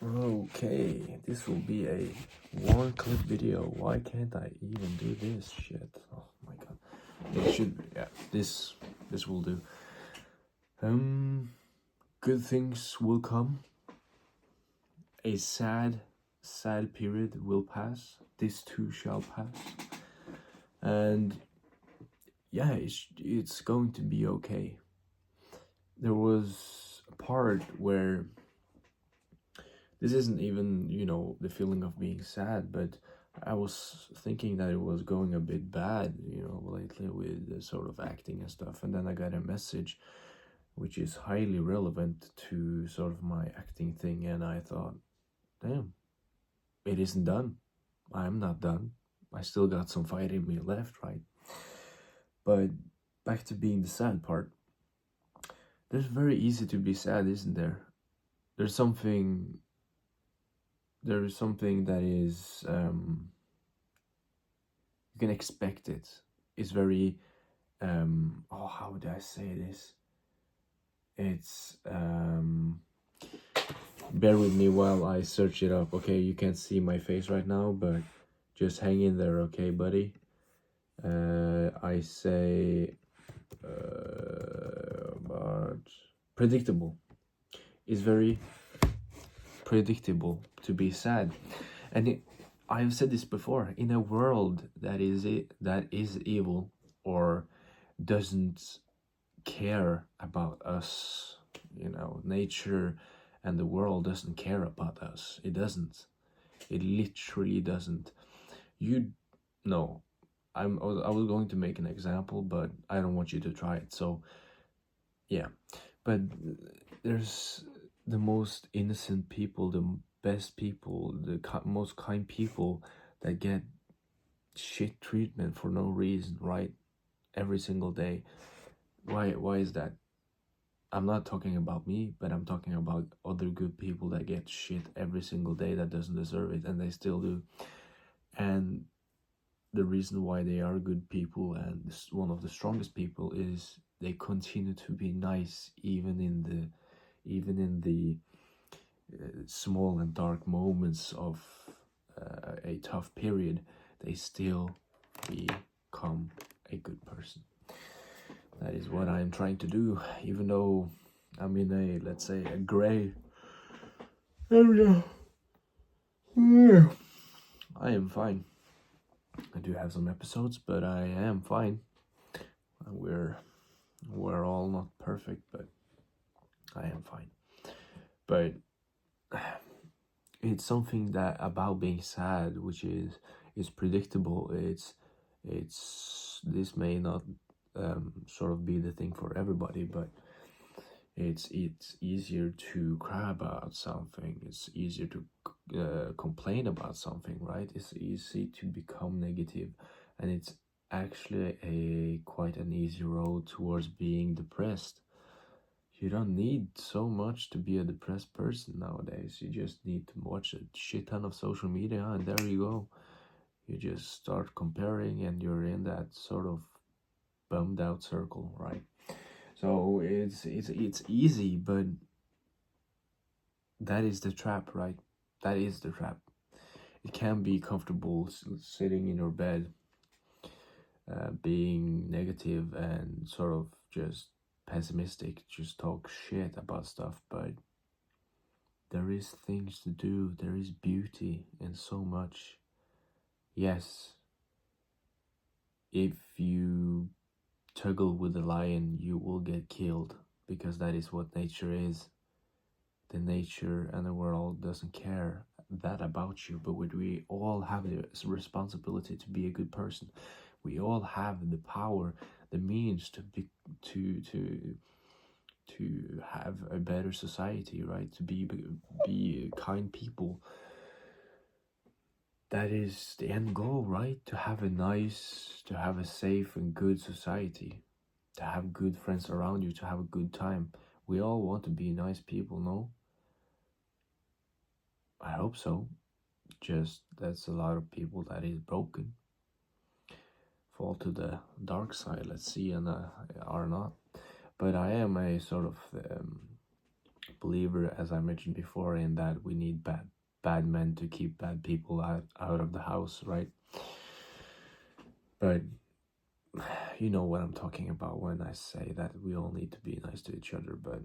Okay, this will be a one clip video. Why can't I even do this shit? Oh my god. It should, yeah, this will do. Good things will come. A sad period will pass. This too shall pass. And yeah, it's going to be okay. There was a part where this isn't even, the feeling of being sad, but I was thinking that it was going a bit bad, lately with the sort of acting and stuff. And then I got a message which is highly relevant to sort of my acting thing. And I thought, damn, it isn't done. I'm not done. I still got some fight in me left, right? But back to being the sad part. There's very easy to be sad, isn't there? There's something that is you can expect it. It's very how would I say this? It's bear with me while I search it up. Okay, you can't see my face right now, but just hang in there, okay, buddy? I say but predictable. It's very predictable to be sad. And I've said this before, in a world that is evil or doesn't care about us, nature and the world doesn't care about us. It doesn't. It literally doesn't. I was going to make an example, but I don't want you to try it. So yeah, but there's the most innocent people, the best people, the most kind people that get shit treatment for no reason, right? Every single day. Why is that? I'm not talking about me, but I'm talking about other good people that get shit every single day that doesn't deserve it, and they still do. And the reason why they are good people and one of the strongest people is they continue to be nice even in the small and dark moments of a tough period. They still become a good person. That is what I am trying to do, even though I'm in a, let's say, a gray area. I am fine. I do have some episodes, but I am fine. We're all not perfect, but I am fine. But it's something that about being sad, which is predictable. It's this may not sort of be the thing for everybody, but it's easier to cry about something. It's easier to complain about something, right? It's easy to become negative, and it's actually quite an easy road towards being depressed. You don't need so much to be a depressed person nowadays. You just need to watch a shit ton of social media, and there you go. You just start comparing, and you're in that sort of bummed out circle, right? So it's easy, but that is the trap, right? That is the trap. It can be comfortable sitting in your bed, being negative and sort of just pessimistic, just talk shit about stuff, but there is things to do. There is beauty in so much. Yes, if you tuggle with the lion, you will get killed, because that is what nature is. The nature and the world doesn't care that about you, but we all have the responsibility to be a good person. We all have the power, the means to have a better society, right? To be kind people. That is the end goal, right? To have a safe and good society, to have good friends around you, to have a good time. We all want to be nice people, no? I hope so. Just that's a lot of people that is broken, fall to the dark side, let's see, and are not. But I am a sort of believer, as I mentioned before, in that we need bad men to keep bad people out of the house, right? But you know what I'm talking about when I say that we all need to be nice to each other, but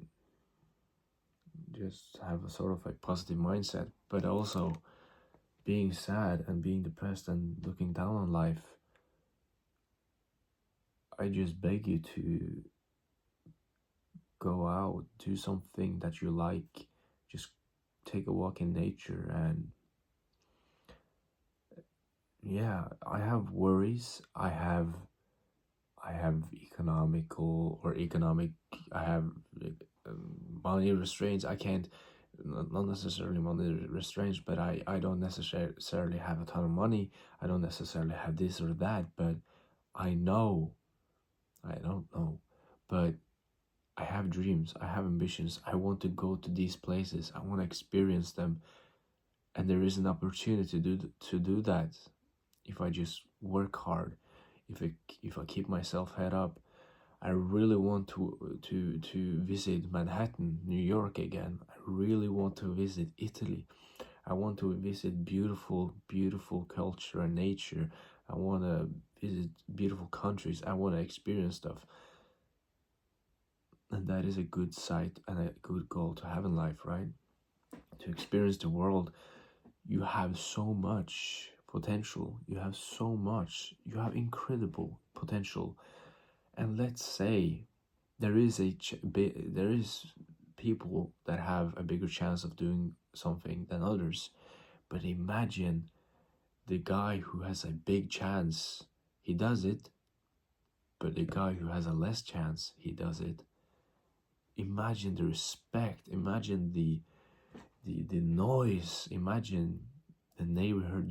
just have a sort of like positive mindset. But also being sad and being depressed and looking down on life, I just beg you to go out, do something that you like, just take a walk in nature. And yeah, I have worries, I have economic, I have money restraints. I can't, not necessarily money restraints, but I don't necessarily have a ton of money. I don't necessarily have this or that, but I know, I don't know, but I have dreams, I have ambitions. I want to go to these places, I want to experience them, and there is an opportunity to do that if I just work hard, if I keep myself head up. I really want to visit Manhattan, New York again. I really want to visit Italy. I want to visit beautiful culture and nature. I want to visit beautiful countries. I want to experience stuff. And that is a good sight and a good goal to have in life, right? To experience the world. You have so much potential. You have so much. You have incredible potential. And let's say there is there is people that have a bigger chance of doing something than others. But imagine the guy who has a big chance, he does it, but the guy who has a less chance, he does it. Imagine the respect, imagine the noise, imagine the neighborhood,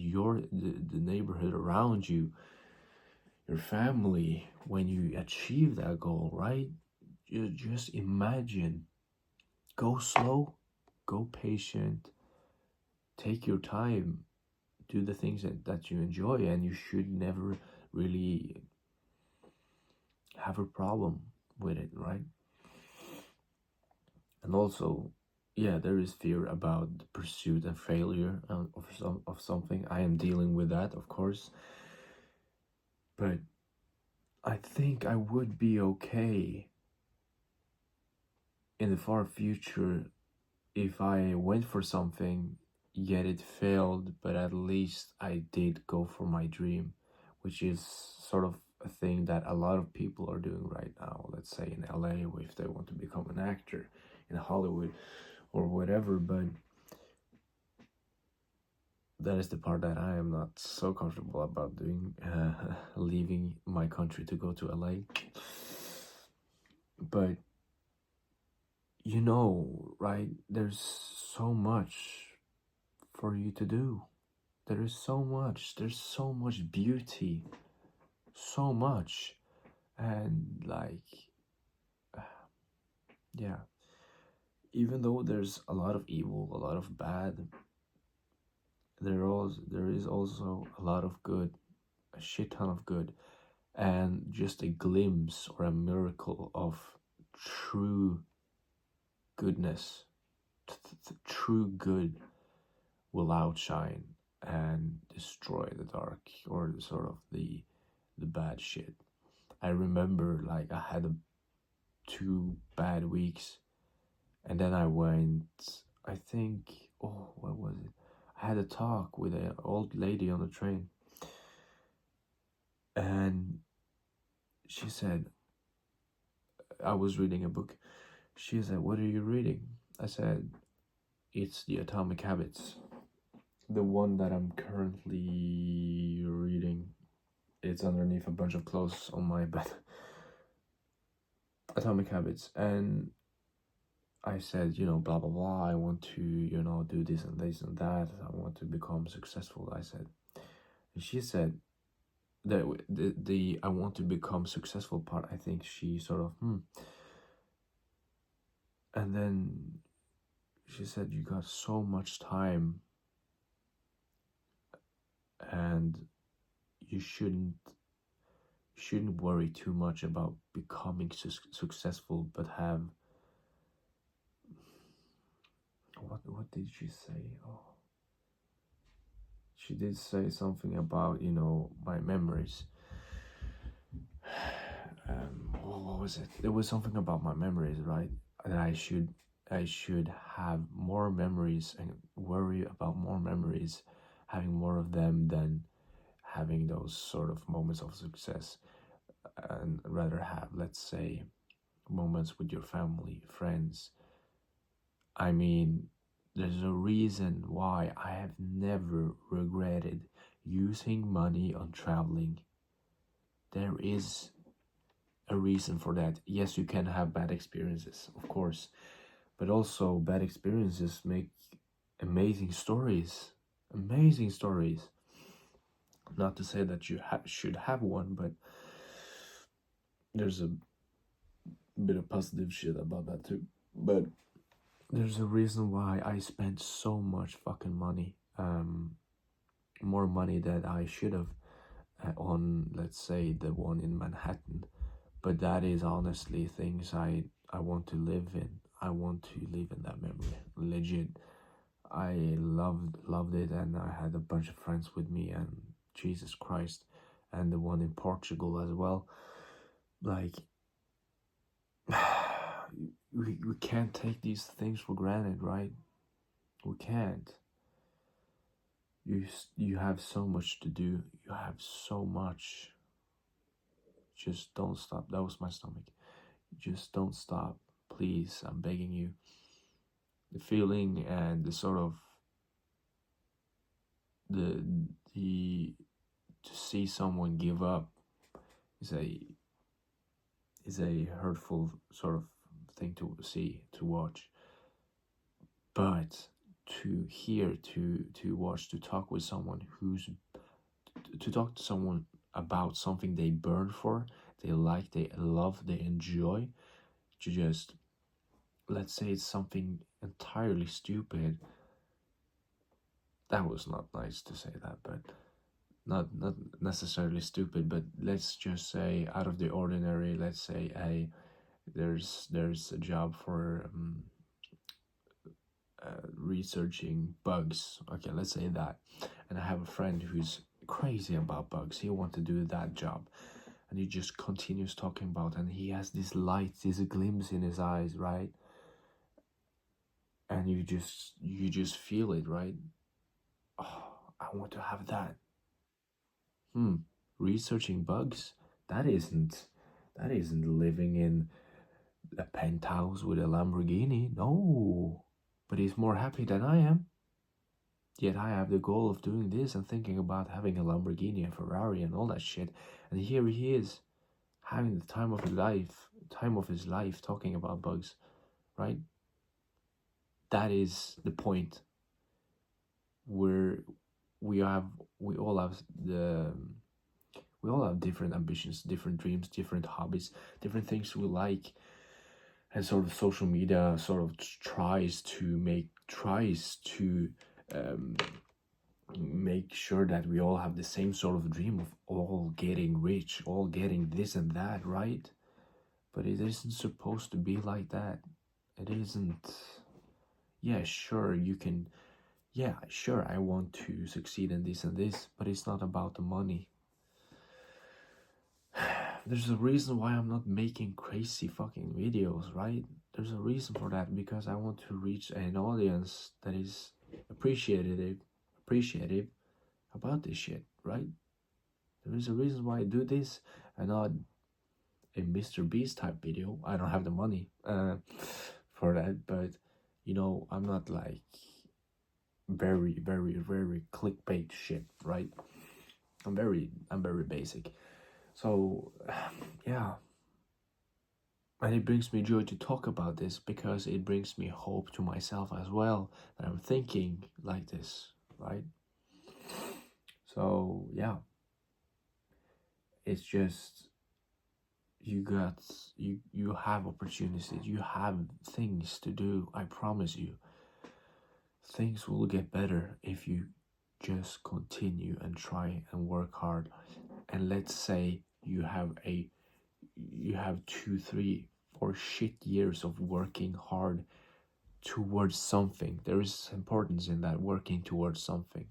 the neighborhood around you, your family, when you achieve that goal, right? You just imagine. Go slow, go patient, take your time, do the things that you enjoy, and you should never really have a problem with it, right? And also, yeah, there is fear about the pursuit and failure of something. I am dealing with that, of course, but I think I would be okay in the far future if I went for something, yet it failed, but at least I did go for my dream, which is sort of a thing that a lot of people are doing right now. Let's say in LA, if they want to become an actor, in Hollywood or whatever, but that is the part that I am not so comfortable about doing, leaving my country to go to LA. But you know, right, there's so much for you to do. There's so much beauty, so much. And like, yeah, even though there's a lot of evil, a lot of bad, there is also a lot of good, a shit ton of good, and just a glimpse or a miracle of true goodness. True good will outshine and destroy the dark, or sort of the bad shit. I remember like I had 2 bad weeks, and then I went, I think, oh, what was it? I had a talk with an old lady on the train, and she said, I was reading a book. She said, "What are you reading?" I said, "It's The Atomic Habits, the one that I'm currently reading. It's underneath a bunch of clothes on my bed." Atomic Habits. And I said, blah blah blah, I want to, do this and this and that, I want to become successful, I said. And she said that the I want to become successful part, I think she sort of and then she said, "You got so much time, and you shouldn't worry too much about becoming successful, but have what did she say? Oh, she did say something about, you know, my memories. What was it? There was something about my memories, right? That I should have more memories and worry about more memories, having more of them than having those sort of moments of success, and rather have, let's say, moments with your family, friends. I mean, there's a reason why I have never regretted using money on traveling. There is a reason for that. Yes, you can have bad experiences, of course, but also bad experiences make amazing stories. Amazing stories. Not to say that you should have one, but there's a bit of positive shit about that too. But there's a reason why I spent so much fucking money, more money that I should have on, let's say, the one in Manhattan. But that is honestly things I want to live in. I want to live in that memory. Legit. I loved it, and I had a bunch of friends with me, and Jesus Christ, and the one in Portugal as well. Like, we can't take these things for granted, right? We can't. You have so much to do. You have so much. Just don't stop. That was my stomach. Just don't stop, please. I'm begging you. The feeling and the sort of the to see someone give up is a hurtful sort of thing to see, to watch. But to hear, to watch, to talk with someone to talk to someone about something they burn for, they like, they love, they enjoy, to just, let's say it's something entirely stupid. That was not nice to say that, but not necessarily stupid, but let's just say out of the ordinary. Let's say there's a job for researching bugs. Okay, let's say that, and I have a friend who's crazy about bugs. He wants to do that job, and he just continues talking about, and he has this light, this glimpse in his eyes, right? And you just feel it, right? Oh, I want to have that. Researching bugs? That isn't living in a penthouse with a Lamborghini. No. But he's more happy than I am. Yet I have the goal of doing this and thinking about having a Lamborghini and Ferrari and all that shit. And here he is, having the time of his life talking about bugs, right? That is the point where we all have different ambitions, different dreams, different hobbies, different things we like, and sort of social media sort of tries to make sure that we all have the same sort of dream of all getting rich, all getting this and that, right? But it isn't supposed to be like that. It isn't. Yeah, sure, you can. Yeah, sure, I want to succeed in this and this, but it's not about the money. There's a reason why I'm not making crazy fucking videos, right? There's a reason for that, because I want to reach an audience that is appreciative about this shit, right? There is a reason why I do this and not a Mr. Beast type video. I don't have the money for that, but you know, I'm not like very clickbait shit, right? I'm very basic. So yeah, and it brings me joy to talk about this, because it brings me hope to myself as well, that I'm thinking like this, right? So yeah, it's just, you have opportunities, you have things to do. I promise you, things will get better if you just continue and try and work hard. And let's say you have 2, 3, 4 shit years of working hard towards something. There is importance in that, working towards something.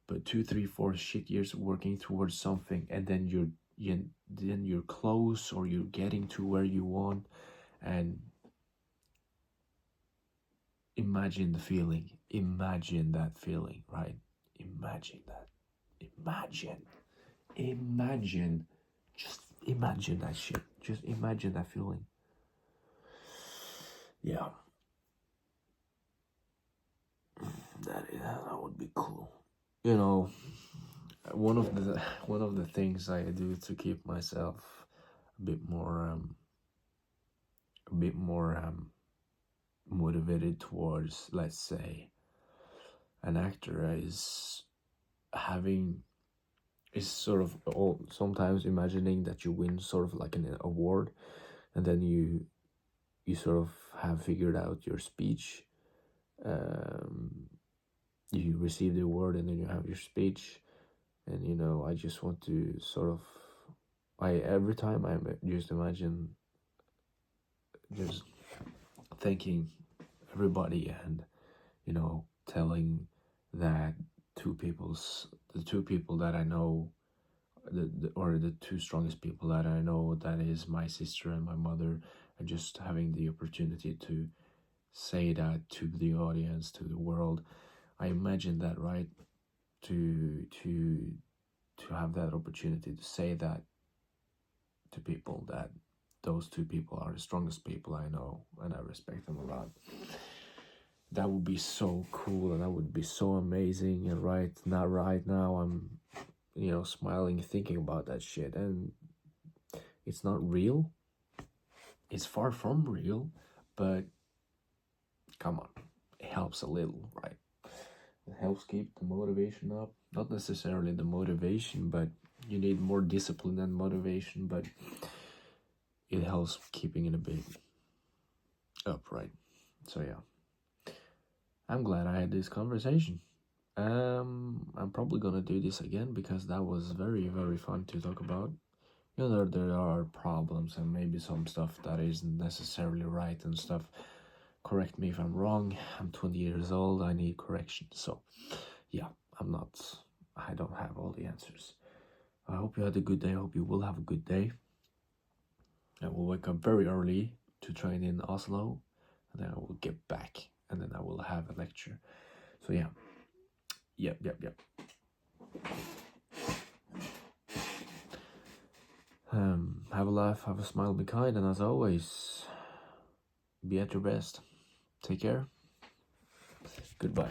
But 2, 3, 4 shit years working towards something, and then you're close, or you're getting to where you want, and imagine the feeling. Imagine that feeling, right? Imagine that. Imagine. Just imagine that shit. Just imagine that feeling. Yeah. That would be cool. You know, one of the things I do to keep myself a bit more motivated towards, let's say, an actor is sort of sometimes imagining that you win sort of like an award, and then you sort of have figured out your speech. You receive the award, and then you have your speech, and I just want to sort of, every time I just imagine just thanking everybody, and telling that the two people that I know, or the two strongest people that I know, that is my sister and my mother, and just having the opportunity to say that to the audience, to the world. I imagine that, right? To have that opportunity to say that to people, that those two people are the strongest people I know, and I respect them a lot. That would be so cool, and that would be so amazing. And right now I'm smiling thinking about that shit, and it's not real. It's far from real, but come on, it helps a little, right? It helps keep the motivation up. Not necessarily the motivation, but you need more discipline than motivation, but it helps keeping it a bit up, right? So yeah, I'm glad I had this conversation. I'm probably gonna do this again, because that was very, very fun to talk about. There are problems, and maybe some stuff that isn't necessarily right and stuff. Correct me if I'm wrong. I'm 20 years old. I need correction. So yeah, I don't have all the answers. I hope you had a good day. I hope you will have a good day. I will wake up very early to train in Oslo, and then I will get back, and then I will have a lecture. So yeah. Yep. Have a laugh, have a smile, be kind, and as always, be at your best. Take care. Goodbye.